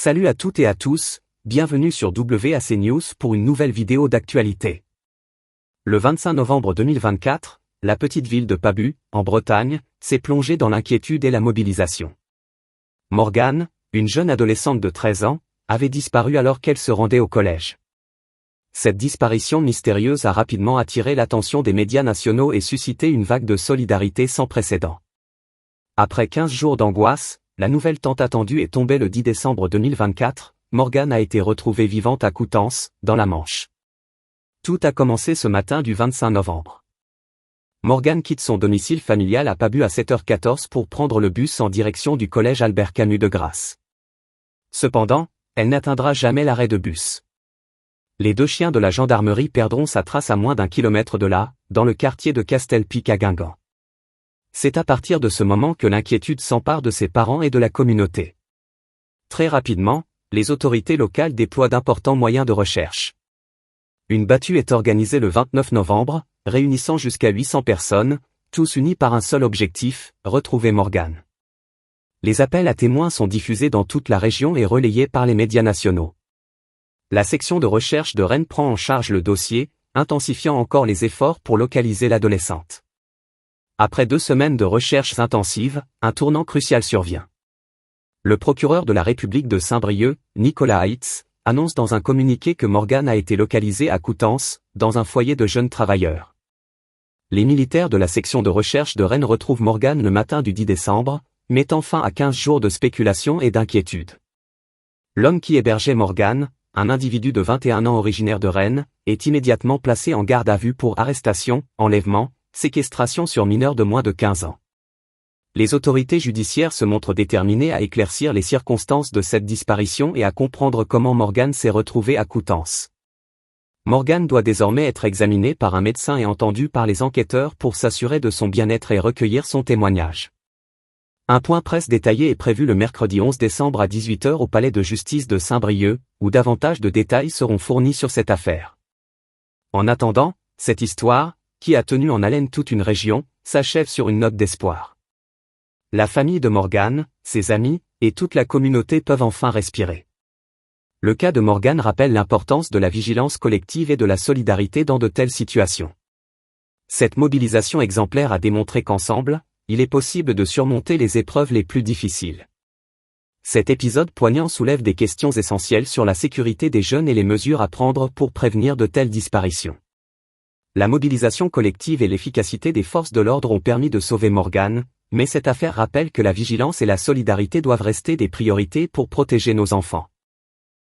Salut à toutes et à tous, bienvenue sur WAC News pour une nouvelle vidéo d'actualité. Le 25 novembre 2024, la petite ville de Pabu, en Bretagne, s'est plongée dans l'inquiétude et la mobilisation. Morgane, une jeune adolescente de 13 ans, avait disparu alors qu'elle se rendait au collège. Cette disparition mystérieuse a rapidement attiré l'attention des médias nationaux et suscité une vague de solidarité sans précédent. Après 15 jours d'angoisse, la nouvelle tant attendue est tombée le 10 décembre 2024, Morgane a été retrouvée vivante à Coutances, dans la Manche. Tout a commencé ce matin du 25 novembre. Morgane quitte son domicile familial à Pabu à 7h14 pour prendre le bus en direction du collège Albert Camus de Grasse. Cependant, elle n'atteindra jamais l'arrêt de bus. Les deux chiens de la gendarmerie perdront sa trace à moins d'1 kilomètre de là, dans le quartier de Castelpic à Guingamp. C'est à partir de ce moment que l'inquiétude s'empare de ses parents et de la communauté. Très rapidement, les autorités locales déploient d'importants moyens de recherche. Une battue est organisée le 29 novembre, réunissant jusqu'à 800 personnes, tous unis par un seul objectif, retrouver Morgane. Les appels à témoins sont diffusés dans toute la région et relayés par les médias nationaux. La section de recherche de Rennes prend en charge le dossier, intensifiant encore les efforts pour localiser l'adolescente. Après 2 semaines de recherches intensives, un tournant crucial survient. Le procureur de la République de Saint-Brieuc, Nicolas Heitz, annonce dans un communiqué que Morgane a été localisée à Coutances, dans un foyer de jeunes travailleurs. Les militaires de la section de recherche de Rennes retrouvent Morgane le matin du 10 décembre, mettant fin à 15 jours de spéculation et d'inquiétude. L'homme qui hébergeait Morgane, un individu de 21 ans originaire de Rennes, est immédiatement placé en garde à vue pour arrestation, enlèvement, séquestration sur mineurs de moins de 15 ans. Les autorités judiciaires se montrent déterminées à éclaircir les circonstances de cette disparition et à comprendre comment Morgane s'est retrouvée à Coutances. Morgane doit désormais être examinée par un médecin et entendue par les enquêteurs pour s'assurer de son bien-être et recueillir son témoignage. Un point presse détaillé est prévu le mercredi 11 décembre à 18h au palais de justice de Saint-Brieuc, où davantage de détails seront fournis sur cette affaire. En attendant, cette histoire, qui a tenu en haleine toute une région, s'achève sur une note d'espoir. La famille de Morgane, ses amis, et toute la communauté peuvent enfin respirer. Le cas de Morgane rappelle l'importance de la vigilance collective et de la solidarité dans de telles situations. Cette mobilisation exemplaire a démontré qu'ensemble, il est possible de surmonter les épreuves les plus difficiles. Cet épisode poignant soulève des questions essentielles sur la sécurité des jeunes et les mesures à prendre pour prévenir de telles disparitions. La mobilisation collective et l'efficacité des forces de l'ordre ont permis de sauver Morgane, mais cette affaire rappelle que la vigilance et la solidarité doivent rester des priorités pour protéger nos enfants.